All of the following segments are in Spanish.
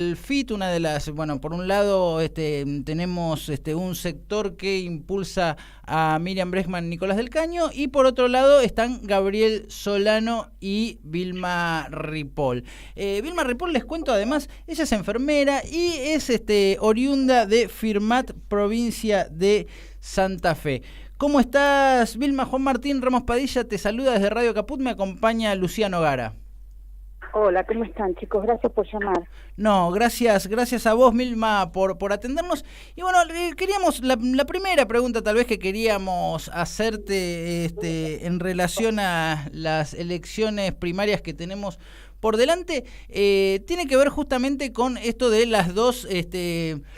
el FIT, una de las, bueno, por un lado tenemos un sector que impulsa a Miriam Bregman, Nicolás del Caño, y por otro lado están Gabriel Solano y Vilma Ripoll. Vilma Ripoll, les cuento además, ella es enfermera y es oriunda de Firmat, provincia de Santa Fe. ¿Cómo estás, Vilma? Juan Martín Ramos Padilla te saluda desde Radio Caput, me acompaña Luciano Gara. Hola, ¿cómo están, chicos? Gracias por llamar. No, gracias a vos, Vilma, por atendernos. Y bueno, queríamos, la primera pregunta tal vez que queríamos hacerte en relación a las elecciones primarias que tenemos por delante, tiene que ver justamente con esto de las dos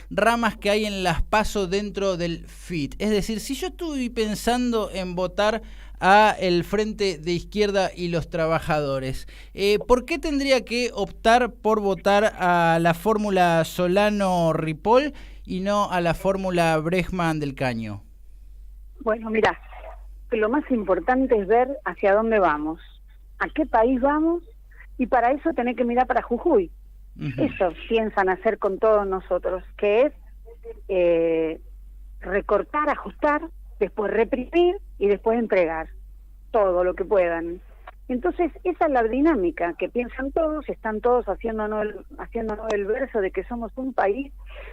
ramas que hay en las PASO dentro del FIT. Es decir, si yo estuve pensando en votar a el Frente de Izquierda y los Trabajadores, ¿por qué tendría que optar por votar a la fórmula Solano-Ripoll y no a la fórmula Bregman del Caño? Bueno, mirá, lo más importante es ver hacia dónde vamos, a qué país vamos, y para eso tenés que mirar para Jujuy. Eso piensan hacer con todos nosotros, que es recortar, ajustar, después reprimir y después entregar todo lo que puedan. Entonces, esa es la dinámica que piensan todos, están todos haciéndonos el verso de que somos un país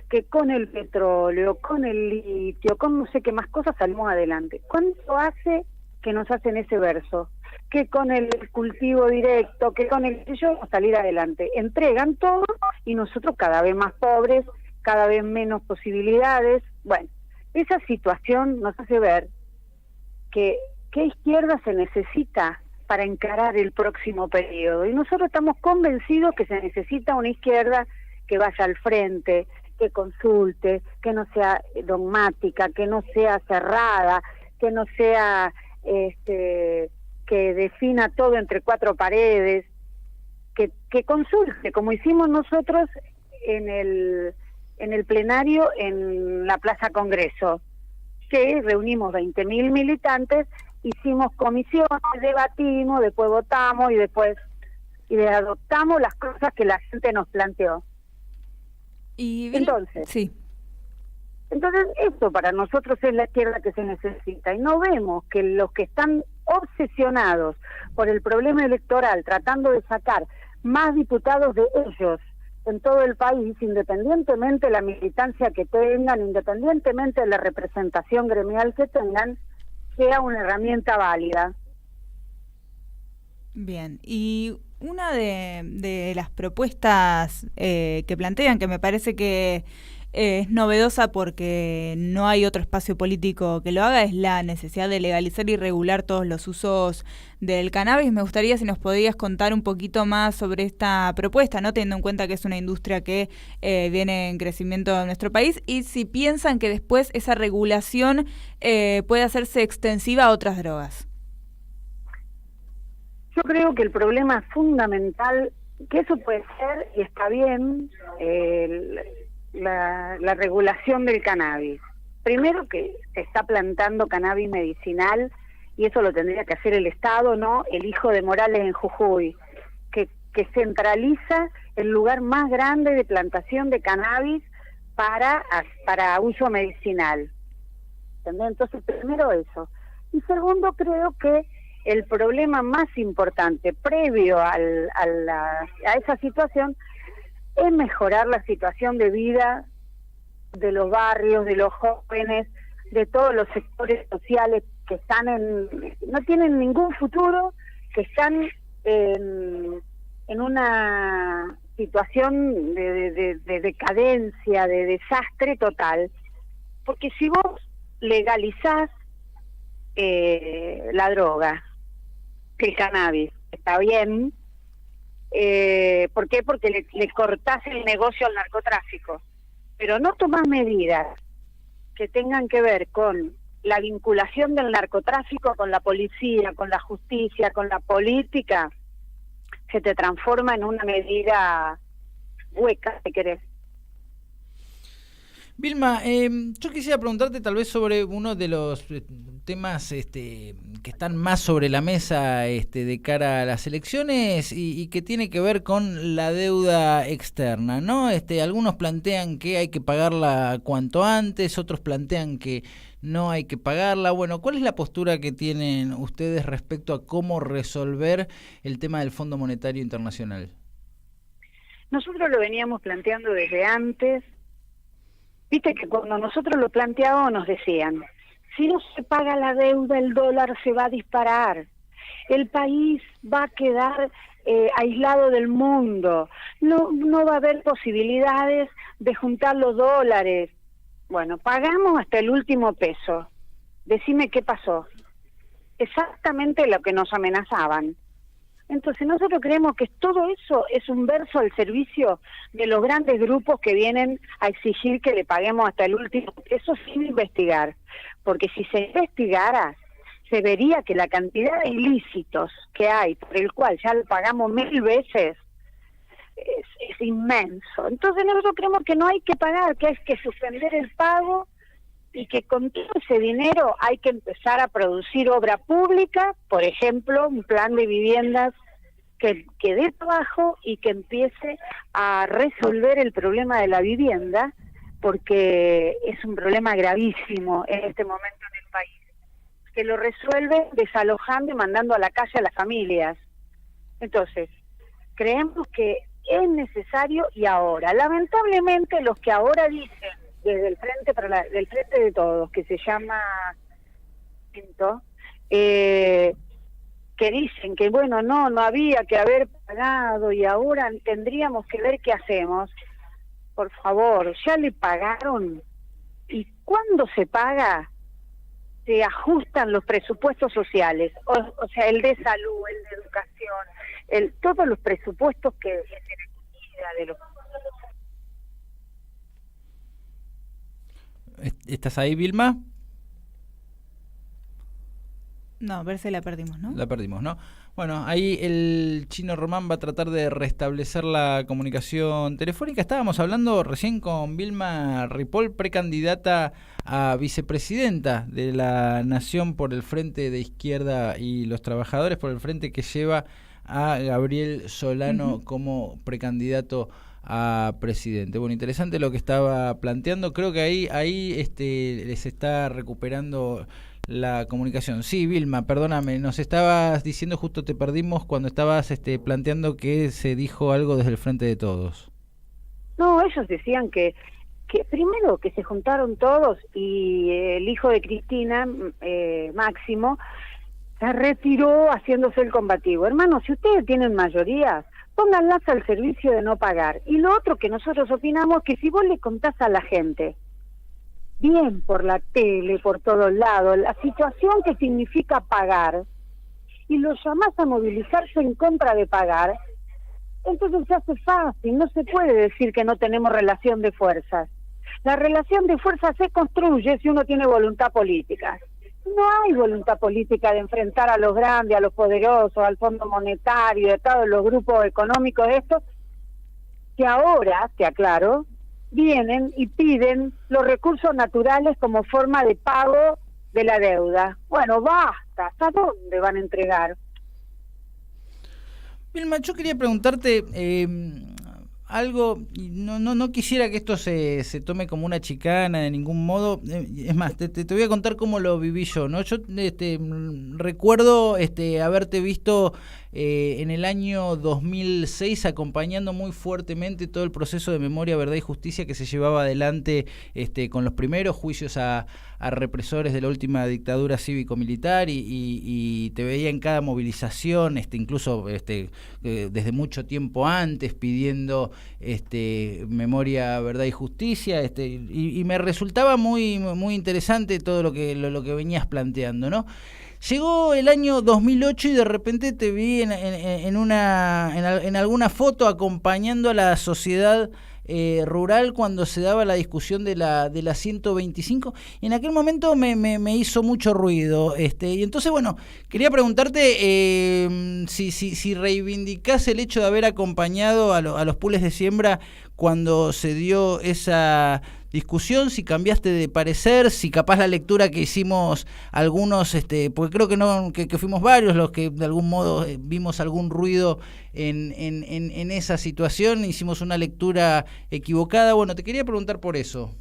que con el petróleo, con el litio, con no sé qué más cosas salimos adelante. ¿Cuánto hace que nos hacen ese verso? Que con el cultivo directo, que con el vamos a salir adelante. Entregan todo y nosotros cada vez más pobres, cada vez menos posibilidades. Bueno, esa situación nos hace ver que qué izquierda se necesita para encarar el próximo periodo. Y nosotros estamos convencidos que se necesita una izquierda que vaya al frente, que consulte, que no sea dogmática, que no sea cerrada, que no sea que defina todo entre cuatro paredes, que consulte, como hicimos nosotros en el plenario en la Plaza Congreso, que reunimos 20.000 militantes, hicimos comisiones, debatimos, después votamos y adoptamos las cosas que la gente nos planteó. Entonces, esto para nosotros es la izquierda que se necesita, y no vemos que los que están obsesionados por el problema electoral, tratando de sacar más diputados de ellos en todo el país, independientemente de la militancia que tengan, independientemente de la representación gremial que tengan, sea una herramienta válida. Bien, y una de las propuestas que plantean, que me parece que es novedosa porque no hay otro espacio político que lo haga, es la necesidad de legalizar y regular todos los usos del cannabis. Me gustaría si nos podías contar un poquito más sobre esta propuesta, ¿no? Teniendo en cuenta que es una industria que viene en crecimiento en nuestro país, y si piensan que después esa regulación puede hacerse extensiva a otras drogas. Yo creo que el problema fundamental, que eso puede ser, y está bien, la regulación del cannabis. Primero, que se está plantando cannabis medicinal, y eso lo tendría que hacer el Estado, no el hijo de Morales en Jujuy, que centraliza el lugar más grande de plantación de cannabis para uso medicinal. ¿Entendés? Entonces, primero eso. Y segundo, creo que el problema más importante previo a esa situación es mejorar la situación de vida de los barrios, de los jóvenes, de todos los sectores sociales que están no tienen ningún futuro, que están en una situación de decadencia, de desastre total. Porque si vos legalizás la droga, el cannabis, está bien. ¿Por qué? Porque le cortás el negocio al narcotráfico, pero no tomás medidas que tengan que ver con la vinculación del narcotráfico con la policía, con la justicia, con la política, se te transforma en una medida hueca, si querés. Vilma, yo quisiera preguntarte tal vez sobre uno de los temas que están más sobre la mesa de cara a las elecciones y que tiene que ver con la deuda externa, ¿no? Algunos plantean que hay que pagarla cuanto antes, otros plantean que no hay que pagarla. Bueno, ¿cuál es la postura que tienen ustedes respecto a cómo resolver el tema del Fondo Monetario Internacional? Nosotros lo veníamos planteando desde antes. Viste que cuando nosotros lo planteábamos nos decían, si no se paga la deuda, el dólar se va a disparar, el país va a quedar aislado del mundo, no va a haber posibilidades de juntar los dólares. Bueno, pagamos hasta el último peso. Decime qué pasó. Exactamente lo que nos amenazaban. Entonces nosotros creemos que todo eso es un verso al servicio de los grandes grupos que vienen a exigir que le paguemos hasta el último peso sin investigar. Porque si se investigara, se vería que la cantidad de ilícitos que hay, por el cual ya lo pagamos 1000 veces, es inmenso. Entonces nosotros creemos que no hay que pagar, que hay que suspender el pago y que con todo ese dinero hay que empezar a producir obra pública, por ejemplo, un plan de viviendas que dé trabajo y que empiece a resolver el problema de la vivienda, porque es un problema gravísimo en este momento en el país, que lo resuelve desalojando y mandando a la calle a las familias. Entonces, creemos que es necesario y ahora. Lamentablemente los que ahora dicen desde el Frente del Frente de Todos, que se llama que dicen que bueno, no había que haber pagado y ahora tendríamos que ver qué hacemos. Por favor, ya le pagaron, y cuando se paga se ajustan los presupuestos sociales, o sea, el de salud, el de educación, todos los presupuestos que se necesita de los... ¿Estás ahí, Vilma? No, a ver si la perdimos, ¿no? La perdimos, ¿no? Bueno, ahí el Chino Román va a tratar de restablecer la comunicación telefónica. Estábamos hablando recién con Vilma Ripoll, precandidata a vicepresidenta de la Nación por el Frente de Izquierda y los Trabajadores, por el frente que lleva a Gabriel Solano como precandidato a presidente. Bueno, interesante lo que estaba planteando. Creo que ahí les está recuperando la comunicación. Sí, Vilma, perdóname, nos estabas diciendo, justo te perdimos cuando estabas planteando que se dijo algo desde el Frente de Todos. No, ellos decían que primero que se juntaron todos y el hijo de Cristina, Máximo, se retiró haciéndose el combativo. Hermano, si ustedes tienen mayorías, pónganlas al servicio de no pagar. Y lo otro que nosotros opinamos, que si vos le contás a la gente, bien por la tele, por todos lados, la situación que significa pagar, y los llamás a movilizarse en contra de pagar, entonces se hace fácil. No se puede decir que no tenemos relación de fuerzas. La relación de fuerzas se construye si uno tiene voluntad política. No hay voluntad política de enfrentar a los grandes, a los poderosos, al Fondo Monetario, a todos los grupos económicos estos, que ahora, te aclaro, vienen y piden los recursos naturales como forma de pago de la deuda. Bueno, basta, ¿hasta dónde van a entregar? Vilma, yo quería preguntarte algo, y no quisiera que esto se tome como una chicana de ningún modo. Es más, te voy a contar cómo lo viví yo, ¿no? Yo recuerdo haberte visto en el año 2006 acompañando muy fuertemente todo el proceso de memoria, verdad y justicia que se llevaba adelante con los primeros juicios a represores de la última dictadura cívico-militar, y te veía en cada movilización, incluso desde mucho tiempo antes, pidiendo memoria, verdad y justicia, y me resultaba muy interesante todo lo que venías planteando, ¿no? Llegó el año 2008 y de repente te vi en alguna foto acompañando a la sociedad rural cuando se daba la discusión de la 125, y en aquel momento me hizo mucho ruido, y entonces bueno, quería preguntarte si reivindicás el hecho de haber acompañado a los pools de siembra cuando se dio esa discusión, si cambiaste de parecer, si capaz la lectura que hicimos algunos, porque creo que no que fuimos varios los que de algún modo vimos algún ruido en esa situación, hicimos una lectura equivocada. Bueno, te quería preguntar por eso.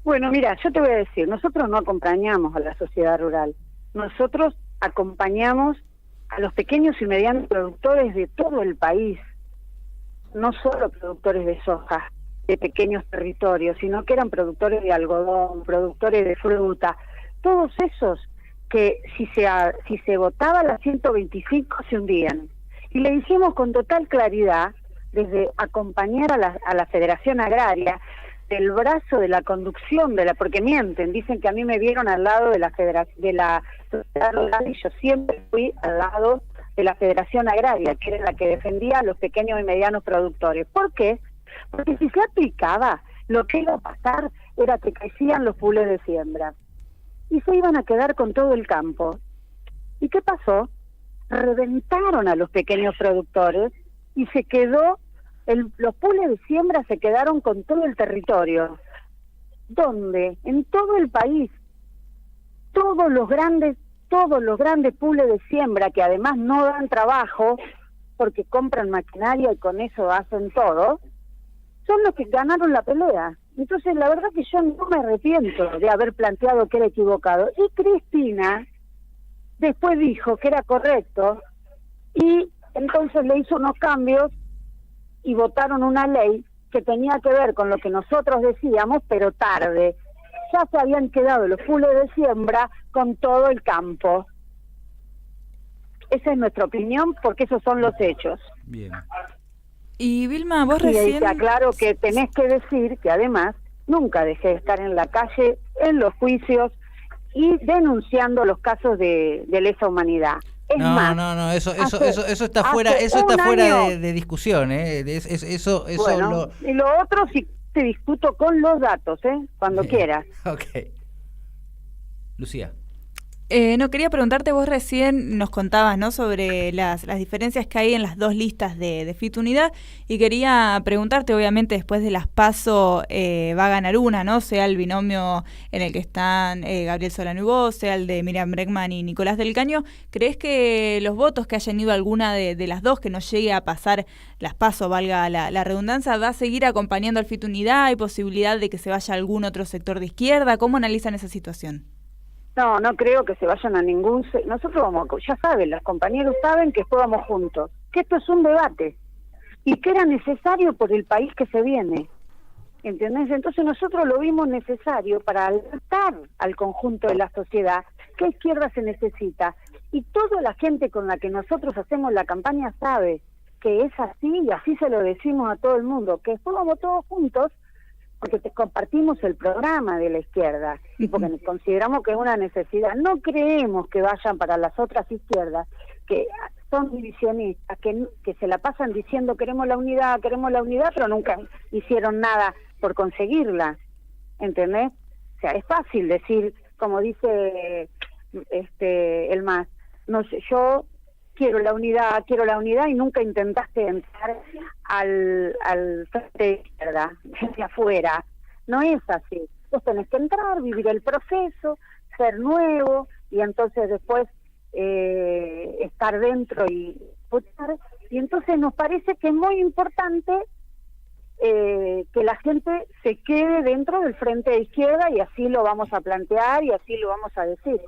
Bueno, mira, yo te voy a decir, nosotros no acompañamos a la sociedad rural, nosotros acompañamos a los pequeños y medianos productores de todo el país, no solo productores de soja, de pequeños territorios, sino que eran productores de algodón, productores de fruta, todos esos que si se votaba la 125 se hundían. Y le dijimos con total claridad, desde acompañar a la Federación Agraria, del brazo de la conducción porque mienten, dicen que a mí me vieron al lado de la Sociedad Rural y yo siempre fui al lado de la Federación Agraria, que era la que defendía a los pequeños y medianos productores. ¿Por qué? Porque si se aplicaba, lo que iba a pasar era que crecían los pools de siembra y se iban a quedar con todo el campo. ¿Y qué pasó? Reventaron a los pequeños productores y se quedó, los pools de siembra se quedaron con todo el territorio. ¿Dónde? En todo el país. Todos los grandes pools de siembra, que además no dan trabajo porque compran maquinaria y con eso hacen todo, son los que ganaron la pelea. Entonces la verdad que yo no me arrepiento de haber planteado que era equivocado. Y Cristina después dijo que era correcto y entonces le hizo unos cambios y votaron una ley que tenía que ver con lo que nosotros decíamos, pero tarde. Ya se habían quedado los pools de siembra con todo el campo. Esa es nuestra opinión, porque esos son los hechos. Bien. Y Vilma, vos recién... recién... Y te aclaro que tenés que decir que además nunca dejé de estar en la calle, en los juicios y denunciando los casos de lesa humanidad. Es más, no, eso está fuera, de discusión, eso bueno, y lo otro sí te discuto con los datos, cuando quieras. Okay. Lucía. No, quería preguntarte, vos recién nos contabas, ¿no?, sobre las diferencias que hay en las dos listas de Fit Unidad, y quería preguntarte, obviamente después de las PASO va a ganar una, ¿no?, sea el binomio en el que están Gabriel Solano y vos, sea el de Miriam Bregman y Nicolás del Caño. ¿Crees que los votos que hayan ido alguna de las dos, que no llegue a pasar las PASO, valga la redundancia, va a seguir acompañando al Fit Unidad? ¿Hay posibilidad de que se vaya a algún otro sector de izquierda? ¿Cómo analizan esa situación? No creo que se vayan a ningún... Nosotros vamos, ya saben, los compañeros saben que estábamos juntos, que esto es un debate y que era necesario por el país que se viene, ¿entendés? Entonces nosotros lo vimos necesario para alertar al conjunto de la sociedad qué izquierda se necesita, y toda la gente con la que nosotros hacemos la campaña sabe que es así, y así se lo decimos a todo el mundo, que estábamos todos juntos porque compartimos el programa de la izquierda y porque consideramos que es una necesidad. No creemos que vayan para las otras izquierdas, que son divisionistas, que se la pasan diciendo queremos la unidad, pero nunca hicieron nada por conseguirla, ¿entendés? O sea, es fácil decir, como dice el MAS, no sé, yo quiero la unidad, y nunca intentaste entrar al frente de izquierda, desde afuera. No es así. Vos tenés que entrar, vivir el proceso, ser nuevo, y entonces después estar dentro y votar. Y entonces nos parece que es muy importante que la gente se quede dentro del frente de izquierda, y así lo vamos a plantear y así lo vamos a decir.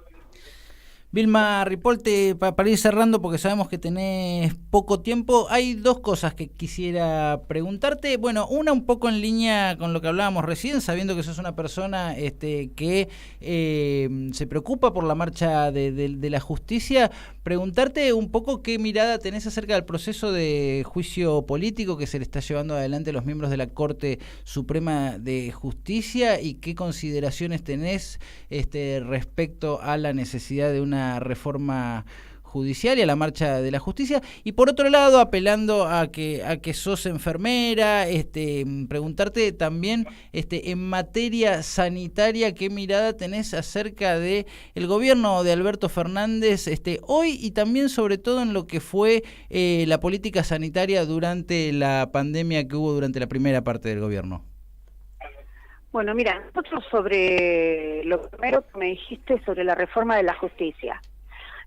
Vilma Ripolte, para ir cerrando, porque sabemos que tenés poco tiempo, hay dos cosas que quisiera preguntarte. Bueno, una un poco en línea con lo que hablábamos recién, sabiendo que sos una persona que se preocupa por la marcha de la justicia. Preguntarte un poco qué mirada tenés acerca del proceso de juicio político que se le está llevando adelante a los miembros de la Corte Suprema de Justicia, y qué consideraciones tenés respecto a la necesidad de una reforma judicial y a la marcha de la justicia, y por otro lado apelando a que sos enfermera, preguntarte también en materia sanitaria qué mirada tenés acerca de el gobierno de Alberto Fernández hoy, y también sobre todo en lo que fue la política sanitaria durante la pandemia que hubo durante la primera parte del gobierno. Bueno, mira, nosotros sobre lo primero que me dijiste sobre la reforma de la justicia,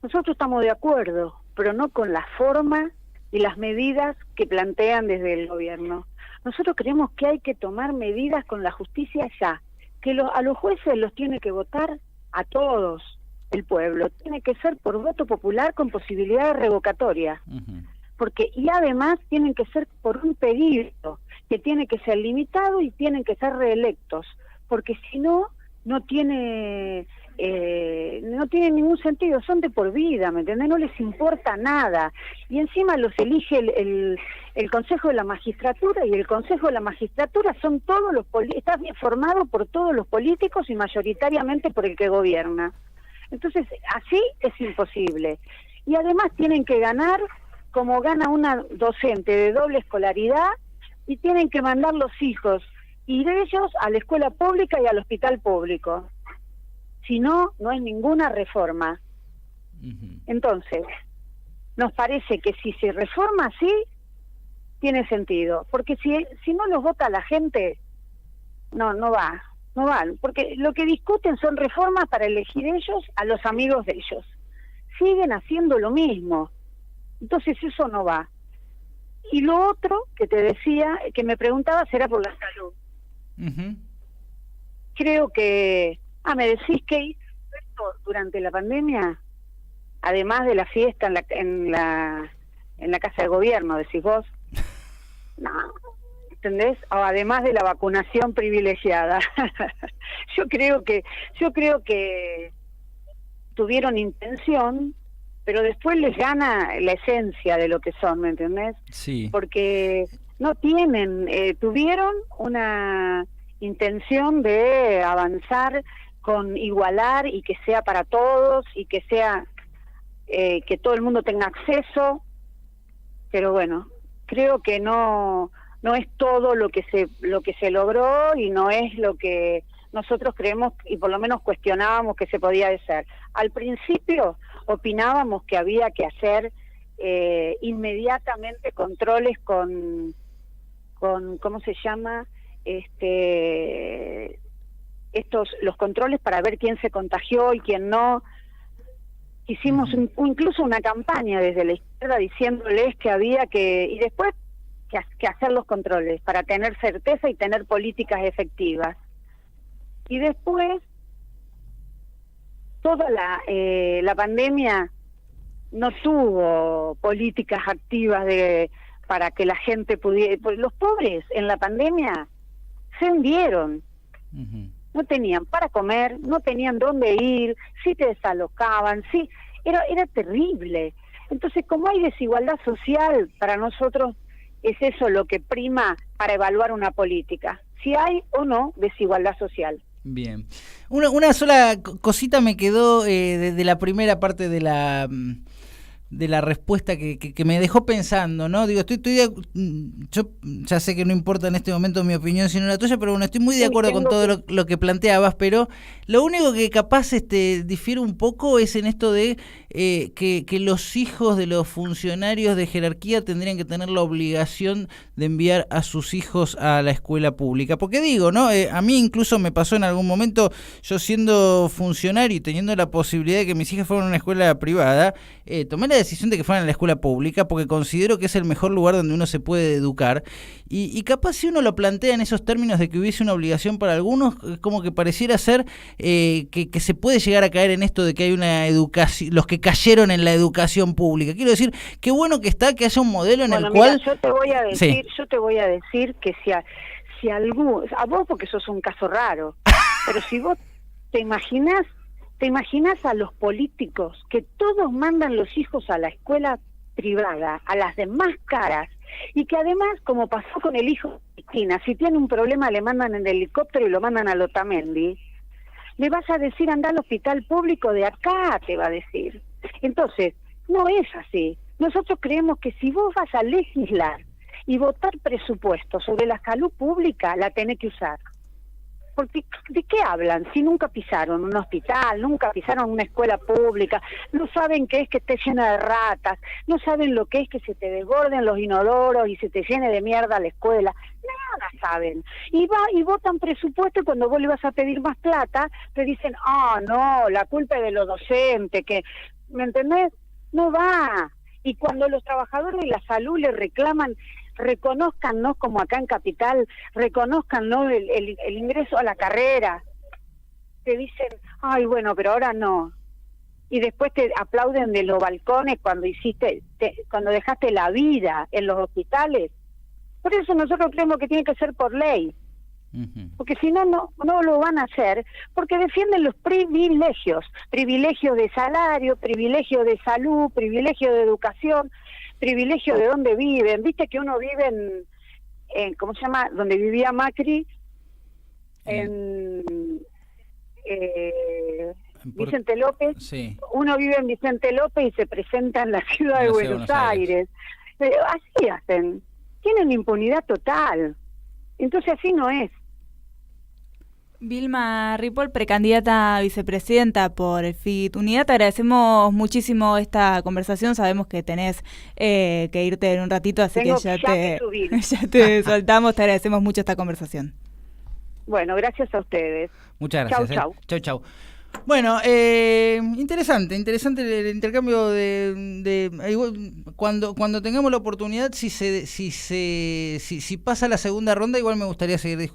nosotros estamos de acuerdo, pero no con la forma y las medidas que plantean desde el gobierno. Nosotros creemos que hay que tomar medidas con la justicia ya, que a los jueces los tiene que votar a todos el pueblo, tiene que ser por voto popular con posibilidad de revocatoria, porque y además tienen que ser por un pedido, que tiene que ser limitado y tienen que ser reelectos, porque si no, no tiene ningún sentido, son de por vida, ¿me entendés? No les importa nada, y encima los elige el Consejo de la Magistratura, y el Consejo de la Magistratura son todos está formado por todos los políticos y mayoritariamente por el que gobierna. Entonces, así es imposible. Y además tienen que ganar como gana una docente de doble escolaridad, y tienen que mandar los hijos y de ellos a la escuela pública y al hospital público. Si no, no hay ninguna reforma. Entonces, nos parece que si se reforma así, tiene sentido. Porque si no los vota la gente, no van. Porque lo que discuten son reformas para elegir ellos a los amigos de ellos. Siguen haciendo lo mismo. Entonces eso no va. Y lo otro que te decía, que me preguntabas, era por la salud. Creo que... me decís que hice esto durante la pandemia, además de la fiesta en la casa de gobierno, decís vos. No, ¿entendés? O además de la vacunación privilegiada. Yo creo que tuvieron intención, pero después les gana la esencia de lo que son, ¿me entendés? Sí. Porque no tienen, tuvieron una intención de avanzar con igualar y que sea para todos y que sea que todo el mundo tenga acceso, pero bueno, creo que no es todo lo que se logró y no es lo que nosotros creemos y por lo menos cuestionábamos que se podía hacer. Al principio opinábamos que había que hacer inmediatamente controles con ¿cómo se llama? Los controles para ver quién se contagió y quién no. Hicimos incluso una campaña desde la izquierda diciéndoles que había y después que hacer los controles para tener certeza y tener políticas efectivas. Y después toda la pandemia no tuvo políticas activas para que la gente pudiera... Los pobres en la pandemia se hundieron. No tenían para comer, no tenían dónde ir, sí te desalocaban, sí, era terrible. Entonces, como hay desigualdad social, para nosotros es eso lo que prima para evaluar una política, si hay o no desigualdad social. Bien. Una sola cosita me quedó de la primera parte de la respuesta que me dejó pensando, ¿no? Digo, yo ya sé que no importa en este momento mi opinión sino la tuya, pero bueno, estoy muy de acuerdo con todo lo que planteabas, pero lo único que capaz difiere un poco es en esto de que los hijos de los funcionarios de jerarquía tendrían que tener la obligación de enviar a sus hijos a la escuela pública, porque digo, ¿no? A mí incluso me pasó en algún momento, yo siendo funcionario y teniendo la posibilidad de que mis hijas fueran a una escuela privada, tomé la decisión de que fueran a la escuela pública porque considero que es el mejor lugar donde uno se puede educar, y capaz si uno lo plantea en esos términos de que hubiese una obligación para algunos, como que pareciera ser que se puede llegar a caer en esto de que hay una educación, los que cayeron en la educación pública. Quiero decir, qué bueno que haya un modelo en el cual... Yo te voy a decir que si a vos porque sos un caso raro, pero si vos te imaginás a los políticos que todos mandan los hijos a la escuela privada, a las demás caras, y que además, como pasó con el hijo de Cristina, si tiene un problema le mandan en helicóptero y lo mandan a Otamendi, le vas a decir anda al hospital público de acá, te va a decir. Entonces, No es así. Nosotros creemos que si vos vas a legislar y votar presupuestos sobre la salud pública, la tenés que usar. Porque ¿de qué hablan? Si nunca pisaron un hospital, nunca pisaron una escuela pública, no saben qué es que esté llena de ratas, no saben lo que es que se te desborden los inodoros y se te llene de mierda la escuela, nada saben. Y votan presupuesto y cuando vos le vas a pedir más plata, te dicen, no, la culpa es de los docentes, que, ¿me entendés? No va. Y cuando los trabajadores de la salud le reclaman, reconózcannos como acá en Capital, reconózcannos el ingreso a la carrera. Te dicen, ay, bueno, pero ahora no. Y después te aplauden de los balcones cuando cuando dejaste la vida en los hospitales. Por eso nosotros creemos que tiene que ser por ley. Porque si no, no lo van a hacer, porque defienden los privilegios de salario, privilegios de salud, privilegios de educación, privilegio de dónde viven. Viste que uno vive en ¿cómo se llama? Donde vivía Macri, en Vicente López. Sí. Uno vive en Vicente López y se presenta en la ciudad de Buenos Aires. Así hacen. Tienen impunidad total. Entonces así no es. Vilma Ripoll, precandidata a vicepresidenta por el FIT Unidad, te agradecemos muchísimo esta conversación, sabemos que tenés que irte en un ratito, así que ya te soltamos, te agradecemos mucho esta conversación. Bueno, gracias a ustedes. Muchas gracias. Chau. Bueno, interesante el intercambio cuando tengamos la oportunidad, si pasa la segunda ronda, igual me gustaría seguir discutiendo.